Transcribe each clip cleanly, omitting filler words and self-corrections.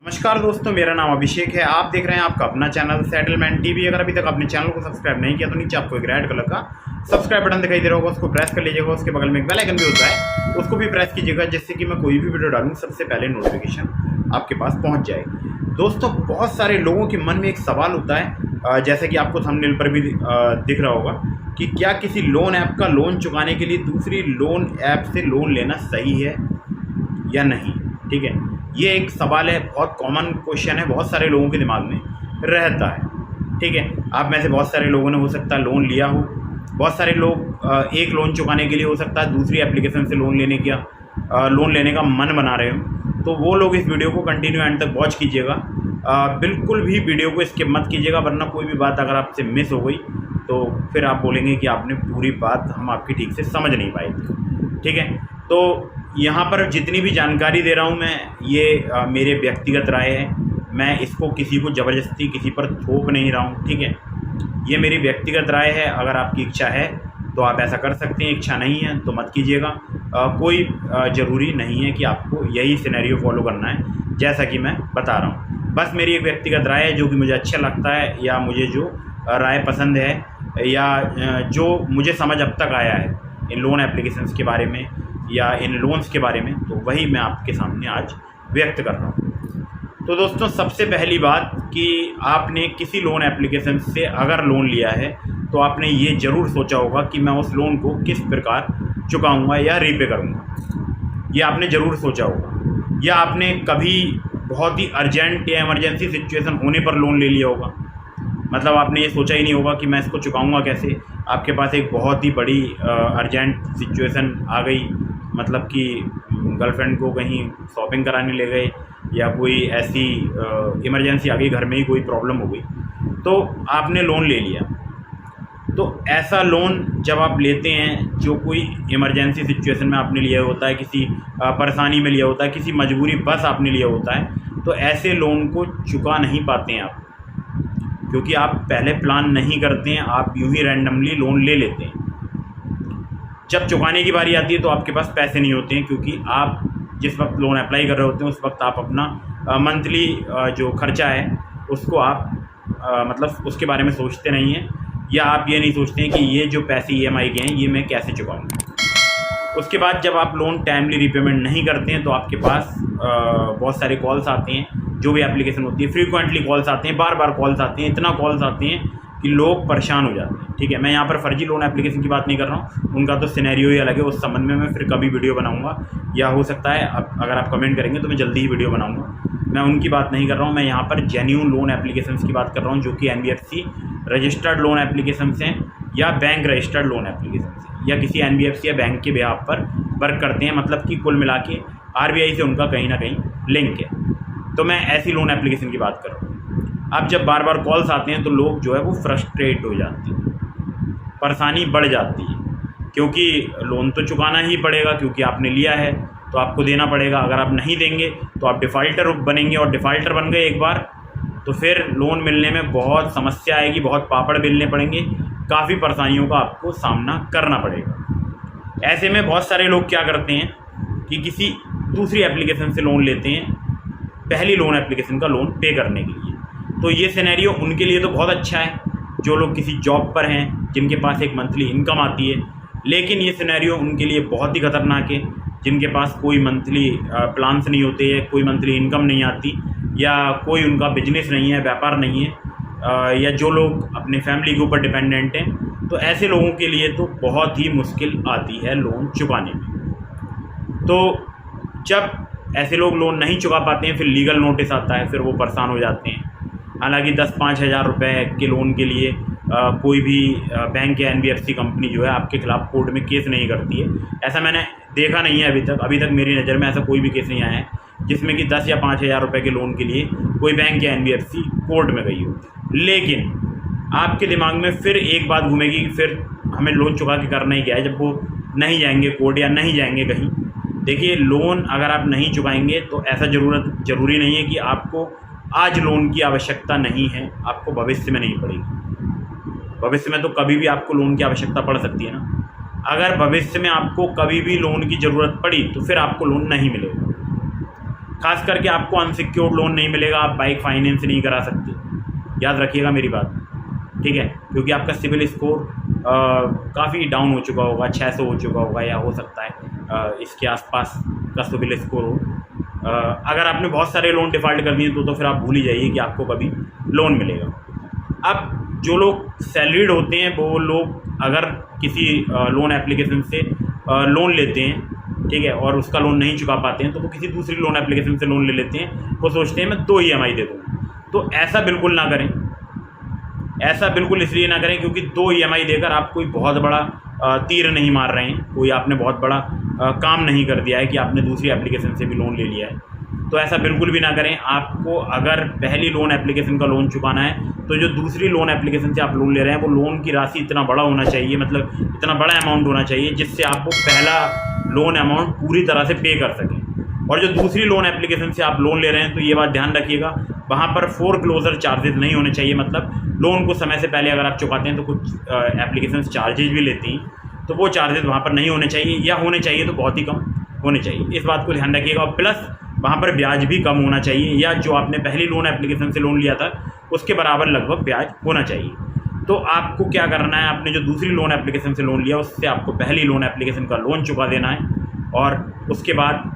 नमस्कार दोस्तों, मेरा नाम अभिषेक है। आप देख रहे हैं आपका अपना चैनल सेटलमेंट टीवी। अगर अभी तक आपने चैनल को सब्सक्राइब नहीं किया तो नीचे आपको एक रेड कलर का सब्सक्राइब बटन दिखाई दे रहा होगा, उसको प्रेस कर लीजिएगा। उसके बगल में एक बेल आइकन भी होता है, उसको भी प्रेस कीजिएगा, जिससे कि मैं कोई भी वीडियो डालूँ सबसे पहले नोटिफिकेशन आपके पास पहुँच जाए। दोस्तों, बहुत सारे लोगों के मन में एक सवाल होता है, जैसे कि आपको थंबनेल पर भी दिख रहा होगा, कि क्या किसी लोन ऐप का लोन चुकाने के लिए दूसरी लोन ऐप से लोन लेना सही है या नहीं। ठीक है, ये एक सवाल है, बहुत कॉमन क्वेश्चन है, बहुत सारे लोगों के दिमाग में रहता है। ठीक है, आप में से बहुत सारे लोगों ने हो सकता है लोन लिया हो, बहुत सारे लोग एक लोन चुकाने के लिए हो सकता है दूसरी एप्लीकेशन से लोन लेने का मन बना रहे हो, तो वो लोग इस वीडियो को कंटिन्यू एंड तक वॉच कीजिएगा। बिल्कुल भी वीडियो को स्किप मत कीजिएगा, वरना कोई भी बात अगर आपसे मिस हो गई तो फिर आप बोलेंगे कि आपने पूरी बात हम आपकी ठीक से समझ नहीं पाए। ठीक है, तो यहाँ पर जितनी भी जानकारी दे रहा हूँ मैं, ये मेरे व्यक्तिगत राय है। मैं इसको किसी को ज़बरदस्ती किसी पर थोप नहीं रहा हूँ। ठीक है, ये मेरी व्यक्तिगत राय है। अगर आपकी इच्छा है तो आप ऐसा कर सकते हैं, इच्छा नहीं है तो मत कीजिएगा। कोई ज़रूरी नहीं है कि आपको यही सिनेरियो फॉलो करना है जैसा कि मैं बता रहा हूँ। बस मेरी एक व्यक्तिगत राय है, जो कि मुझे अच्छा लगता है, या मुझे जो राय पसंद है, या जो मुझे समझ अब तक आया है इन लोन एप्लीकेशंस के बारे में या इन लोन्स के बारे में, तो वही मैं आपके सामने आज व्यक्त कर रहा हूँ। तो दोस्तों, सबसे पहली बात कि आपने किसी लोन एप्लीकेशन से अगर लोन लिया है तो आपने ये ज़रूर सोचा होगा कि मैं उस लोन को किस प्रकार चुकाऊंगा या रीपे करूंगा। ये आपने ज़रूर सोचा होगा, या आपने कभी बहुत ही अर्जेंट या इमरजेंसी सिचुएशन होने पर लोन ले लिया होगा। मतलब आपने ये सोचा ही नहीं होगा कि मैं इसको चुकाऊंगा कैसे। आपके पास एक बहुत ही बड़ी अर्जेंट सिचुएशन आ गई, मतलब कि गर्लफ्रेंड को कहीं शॉपिंग कराने ले गए, या कोई ऐसी इमरजेंसी आ गई, घर में ही कोई प्रॉब्लम हो गई, तो आपने लोन ले लिया। तो ऐसा लोन जब आप लेते हैं, जो कोई इमरजेंसी सिचुएशन में आपने लिया होता है, किसी परेशानी में लिया होता है, किसी मजबूरी बस आपने लिया होता है, तो ऐसे लोन को चुका नहीं पाते हैं आप, क्योंकि आप पहले प्लान नहीं करते हैं, आप यूं ही रैंडमली लोन ले लेते हैं। जब चुकाने की बारी आती है तो आपके पास पैसे नहीं होते हैं, क्योंकि आप जिस वक्त लोन अप्लाई कर रहे होते हैं उस वक्त आप अपना मंथली जो खर्चा है उसको आप मतलब उसके बारे में सोचते नहीं हैं, या आप ये नहीं सोचते हैं कि ये जो पैसे EMI के हैं ये मैं कैसे चुकाऊँगा। उसके बाद जब आप लोन टाइमली रीपेमेंट नहीं करते हैं तो आपके पास बहुत सारे कॉल्स आते हैं, जो भी एप्लीकेशन होती है फ्रीक्वेंटली कॉल्स आते हैं, बार बार कॉल्स आते हैं, इतना कॉल्स आते हैं कि लोग परेशान हो जाते हैं। ठीक है, मैं यहाँ पर फर्जी लोन एप्लीकेशन की बात नहीं कर रहा हूँ, उनका तो सिनेरियो ही अलग है, उस संबंध में मैं फिर कभी वीडियो बनाऊँगा, या हो सकता है अगर आप कमेंट करेंगे तो मैं जल्दी ही वीडियो बनाऊँगा। मैं उनकी बात नहीं कर रहा हूँ, मैं यहाँ पर जेन्युइन लोन एप्लीकेशंस की बात कर रहा हूँ, जो कि NBFC रजिस्टर्ड लोन एप्लीकेशंस हैं, या बैंक रजिस्टर्ड लोन एप्लीकेशंस हैं, या किसी NBFC या बैंक के बिहाफ पर वर्क करते हैं। मतलब कि कुल मिला के RBI से उनका कहीं ना कहीं लिंक है। तो मैं ऐसी लोन एप्लीकेशन की बात कर रहा हूँ। अब जब बार बार कॉल्स आते हैं तो लोग जो है वो फ्रस्ट्रेट हो जाते हैं, परेशानी बढ़ जाती है, क्योंकि लोन तो चुकाना ही पड़ेगा, क्योंकि आपने लिया है तो आपको देना पड़ेगा। अगर आप नहीं देंगे तो आप डिफ़ाल्टर बनेंगे, और डिफ़ाल्टर बन गए एक बार तो फिर लोन मिलने में बहुत समस्या आएगी, बहुत पापड़ बेलने पड़ेंगे, काफ़ी परेशानियों का आपको सामना करना पड़ेगा। ऐसे में बहुत सारे लोग क्या करते हैं कि किसी दूसरी एप्लीकेशन से लोन लेते हैं, पहली लोन एप्लीकेशन का लोन पे करने के लिए। तो ये सिनेरियो उनके लिए तो बहुत अच्छा है, जो लोग किसी जॉब पर हैं, जिनके पास एक मंथली इनकम आती है। लेकिन ये सिनेरियो उनके लिए बहुत ही ख़तरनाक है, जिनके पास कोई मंथली प्लान्स नहीं होते हैं, कोई मंथली इनकम नहीं आती, या कोई उनका बिजनेस नहीं है, व्यापार नहीं है, या जो लोग अपने फैमिली के ऊपर डिपेंडेंट हैं। तो ऐसे लोगों के लिए तो बहुत ही मुश्किल आती है लोन चुकाने में। तो जब ऐसे लोग लोन नहीं चुका पाते हैं, फिर लीगल नोटिस आता है, फिर वो परेशान हो जाते हैं। हालांकि 10-5 हज़ार रुपये के लोन के लिए कोई भी बैंक या NBFC कंपनी जो है आपके खिलाफ़ कोर्ट में केस नहीं करती है। ऐसा मैंने देखा नहीं है अभी तक मेरी नज़र में ऐसा कोई भी केस नहीं आया है जिसमें कि 10 या 5 हज़ार रुपये के लोन के लिए कोई बैंक या NBFC कोर्ट में गई हो। लेकिन आपके दिमाग में फिर एक बात घूमेगी कि फिर हमें लोन चुका के करना ही क्या है, जब वो नहीं जाएंगे कोर्ट या नहीं जाएंगे कहीं। देखिए, लोन अगर आप नहीं चुकाएंगे तो ऐसा ज़रूरी नहीं है कि आपको आज लोन की आवश्यकता नहीं है, आपको भविष्य में नहीं पड़ेगी। भविष्य में तो कभी भी आपको लोन की आवश्यकता पड़ सकती है ना। अगर भविष्य में आपको कभी भी लोन की ज़रूरत पड़ी तो फिर आपको लोन नहीं मिलेगा। खास करके आपको अनसिक्योर्ड लोन नहीं मिलेगा, आप बाइक फाइनेंस नहीं करा सकते, याद रखिएगा मेरी बात, ठीक है। क्योंकि आपका सिविल स्कोर काफ़ी डाउन हो चुका होगा, 600 हो चुका होगा, या हो सकता है इसके आसपास का सिविल स्कोर हो। अगर आपने बहुत सारे लोन डिफ़ॉल्ट कर दिए तो फिर आप भूल ही जाइए कि आपको कभी लोन मिलेगा। अब जो लोग सैलरीड होते हैं वो लोग अगर किसी लोन एप्लीकेशन से लोन लेते हैं, ठीक है, और उसका लोन नहीं चुका पाते हैं तो वो किसी दूसरी लोन एप्लीकेशन से लोन ले लेते हैं। वो सोचते हैं मैं 2 EMI दे दूँ। तो ऐसा बिल्कुल ना करें, ऐसा बिल्कुल इसलिए ना करें क्योंकि 2 EMI देकर आप कोई बहुत बड़ा तीर नहीं मार रहे हैं, कोई आपने बहुत बड़ा काम नहीं कर दिया है कि आपने दूसरी एप्लीकेशन से भी लोन ले लिया है। तो ऐसा बिल्कुल भी ना करें। आपको अगर पहली लोन एप्लीकेशन का लोन चुकाना है तो जो दूसरी लोन एप्लीकेशन से आप लोन ले रहे हैं वो लोन की राशि इतना बड़ा होना चाहिए, मतलब इतना बड़ा अमाउंट होना चाहिए जिससे आप वो पहला लोन अमाउंट पूरी तरह से पे कर सकें। और जो दूसरी लोन एप्लीकेशन से आप लोन ले रहे हैं तो ये बात ध्यान रखिएगा, वहाँ पर फोरक्लोजर चार्जेस नहीं होने चाहिए। मतलब लोन को समय से पहले अगर आप चुकाते हैं तो कुछ एप्लीकेशन चार्जेज भी लेती हैं, तो वो चार्जेस वहाँ पर नहीं होने चाहिए, या होने चाहिए तो बहुत ही कम होने चाहिए। इस बात को ध्यान रखिएगा। और प्लस वहाँ पर ब्याज भी कम होना चाहिए, या जो आपने पहली लोन एप्लीकेशन से लोन लिया था उसके बराबर लगभग ब्याज होना चाहिए। तो आपको क्या करना है, आपने जो दूसरी लोन एप्लीकेशन से लोन लिया उससे आपको पहली लोन एप्लीकेशन का लोन चुका देना है, और उसके बाद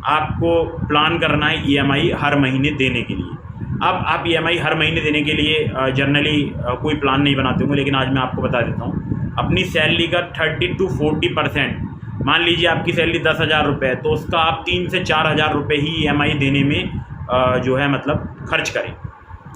आपको प्लान करना है EMI हर महीने देने के लिए। अब आप EMI हर महीने देने के लिए जनरली कोई प्लान नहीं बनाते होंगे, लेकिन आज मैं आपको बता देता हूँ। अपनी सैलरी का 30 to 40%, मान लीजिए आपकी सैलरी 10,000 रुपये, तो उसका आप 3 से 4,000 रुपये ही EMI देने में जो है मतलब खर्च करें।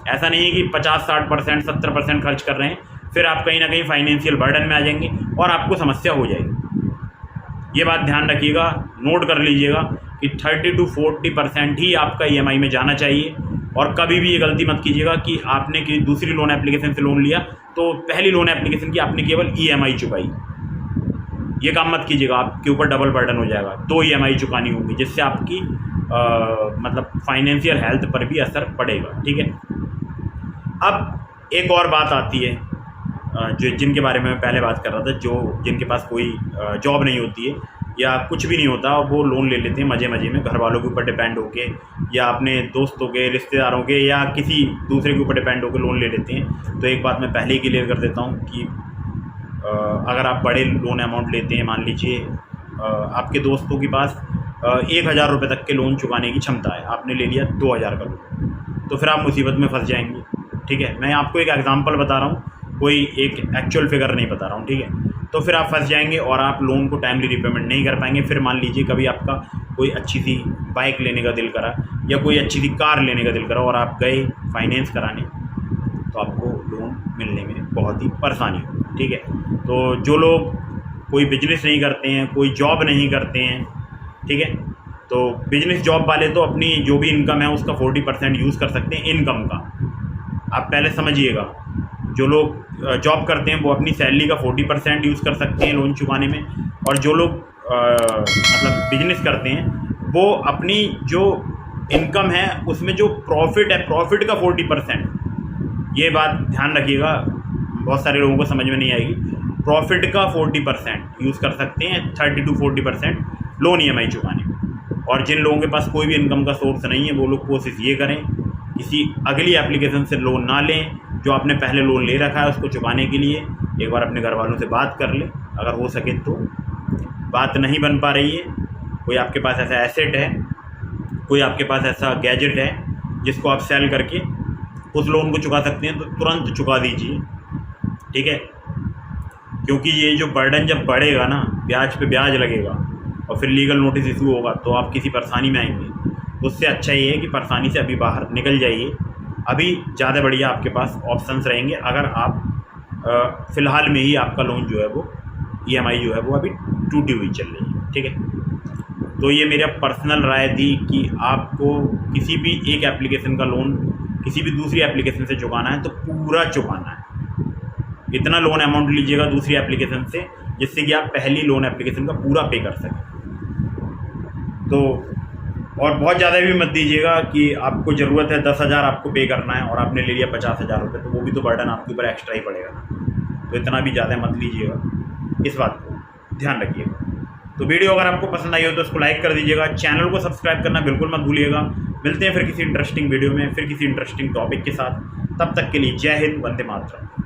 ऐसा नहीं है कि 50-60%, 70% खर्च कर रहे हैं, फिर आप कहीं ना कहीं फाइनेंशियल बर्डन में आ जाएंगे और आपको समस्या हो जाएगी। ये बात ध्यान रखिएगा, नोट कर लीजिएगा कि 30 to 40% ही आपका EMI में जाना चाहिए। और कभी भी ये गलती मत कीजिएगा कि आपने कि दूसरी लोन एप्लीकेशन से लोन लिया तो पहली लोन एप्लीकेशन की आपने केवल EMI चुकाई। ये काम मत कीजिएगा, आपके ऊपर डबल बर्डन हो जाएगा। 2 EMI चुकानी होगी जिससे आपकी मतलब फाइनेंशियल हेल्थ पर भी असर पड़ेगा, ठीक है। अब एक और बात आती है जो जिनके बारे में मैं पहले बात कर रहा था, जो जिनके पास कोई जॉब नहीं होती है या कुछ भी नहीं होता, और वो लोन ले लेते हैं मज़े मज़े में, घर वालों के ऊपर डिपेंड होके या अपने दोस्तों के, रिश्तेदारों के, या किसी दूसरे के ऊपर डिपेंड होकर लोन ले लेते हैं। तो एक बात मैं पहले ही क्लियर कर देता हूँ कि अगर आप बड़े लोन अमाउंट लेते हैं, मान लीजिए आपके दोस्तों के पास 1,000 रुपये तक के लोन चुकाने की क्षमता है, आपने ले लिया 2,000 का लोन, तो फिर आप मुसीबत में फंस जाएंगे, ठीक है। मैं आपको एक एग्जांपल बता रहा हूँ, कोई एक एक्चुअल फिगर नहीं बता रहा हूँ, ठीक है। तो फिर आप फंस जाएंगे और आप लोन को टाइमली रिपेमेंट नहीं कर पाएंगे। फिर मान लीजिए कभी आपका कोई अच्छी सी बाइक लेने का दिल करा या कोई अच्छी सी कार लेने का दिल करा और आप गए फाइनेंस कराने, तो आपको लोन मिलने में बहुत ही परेशानी होगी, ठीक है। तो जो लोग कोई बिजनेस नहीं करते हैं, कोई जॉब नहीं करते हैं, ठीक है, तो बिजनेस जॉब वाले तो अपनी जो भी इनकम है उसका 40% यूज़ कर सकते हैं इनकम का। आप पहले समझिएगा, जो लोग जॉब करते हैं वो अपनी सैलरी का 40% यूज़ कर सकते हैं लोन चुकाने में, और जो लोग मतलब बिजनेस करते हैं वो अपनी जो इनकम है उसमें जो प्रॉफिट है, प्रॉफिट का 40%, ये बात ध्यान रखिएगा, बहुत सारे लोगों को समझ में नहीं आएगी। प्रॉफिट का 40% यूज़ कर सकते हैं 30 to 40% लोन EMI चुकाने में। और जिन लोगों के पास कोई भी इनकम का सोर्स नहीं है वो लोग कोशिश ये करें किसी अगली एप्लीकेशन से लोन ना लें, जो आपने पहले लोन ले रखा है उसको चुकाने के लिए एक बार अपने घर वालों से बात कर लें, अगर हो सके तो। बात नहीं बन पा रही है, कोई आपके पास ऐसा एसेट है, कोई आपके पास ऐसा गैजेट है जिसको आप सेल करके उस लोन को चुका सकते हैं, तो तुरंत चुका दीजिए, ठीक है। क्योंकि ये जो बर्डन जब बढ़ेगा ना, ब्याज पे ब्याज लगेगा और फिर लीगल नोटिस इशू होगा तो आप किसी परेशानी में आएंगे। उससे अच्छा ये है कि परेशानी से अभी बाहर निकल जाइए, अभी ज़्यादा बढ़िया आपके पास ऑप्शंस रहेंगे। अगर आप फ़िलहाल में ही आपका लोन जो है वो EMI जो है वो अभी टूटी हुई चल रही है, ठीक है। तो ये मेरा पर्सनल राय थी कि आपको किसी भी एक एप्लीकेशन का लोन किसी भी दूसरी एप्लीकेशन से चुकाना है तो पूरा चुकाना है। इतना लोन अमाउंट लीजिएगा दूसरी एप्लीकेशन से जिससे कि आप पहली लोन एप्लीकेशन का पूरा पे कर सकें। तो और बहुत ज़्यादा भी मत दीजिएगा कि आपको ज़रूरत है 10,000 आपको पे करना है और आपने ले लिया 50,000 रुपये, तो वो भी तो बर्डन आपके ऊपर एक्स्ट्रा ही पड़ेगा ना। तो इतना भी ज़्यादा मत लीजिएगा, इस बात को ध्यान रखिएगा। तो वीडियो अगर आपको पसंद आई हो तो उसको लाइक कर दीजिएगा, चैनल को सब्सक्राइब करना बिल्कुल मत भूलिएगा। मिलते हैं फिर किसी इंटरेस्टिंग वीडियो में, फिर किसी इंटरेस्टिंग टॉपिक के साथ। तब तक के लिए जय हिंद, वंदे मातरम।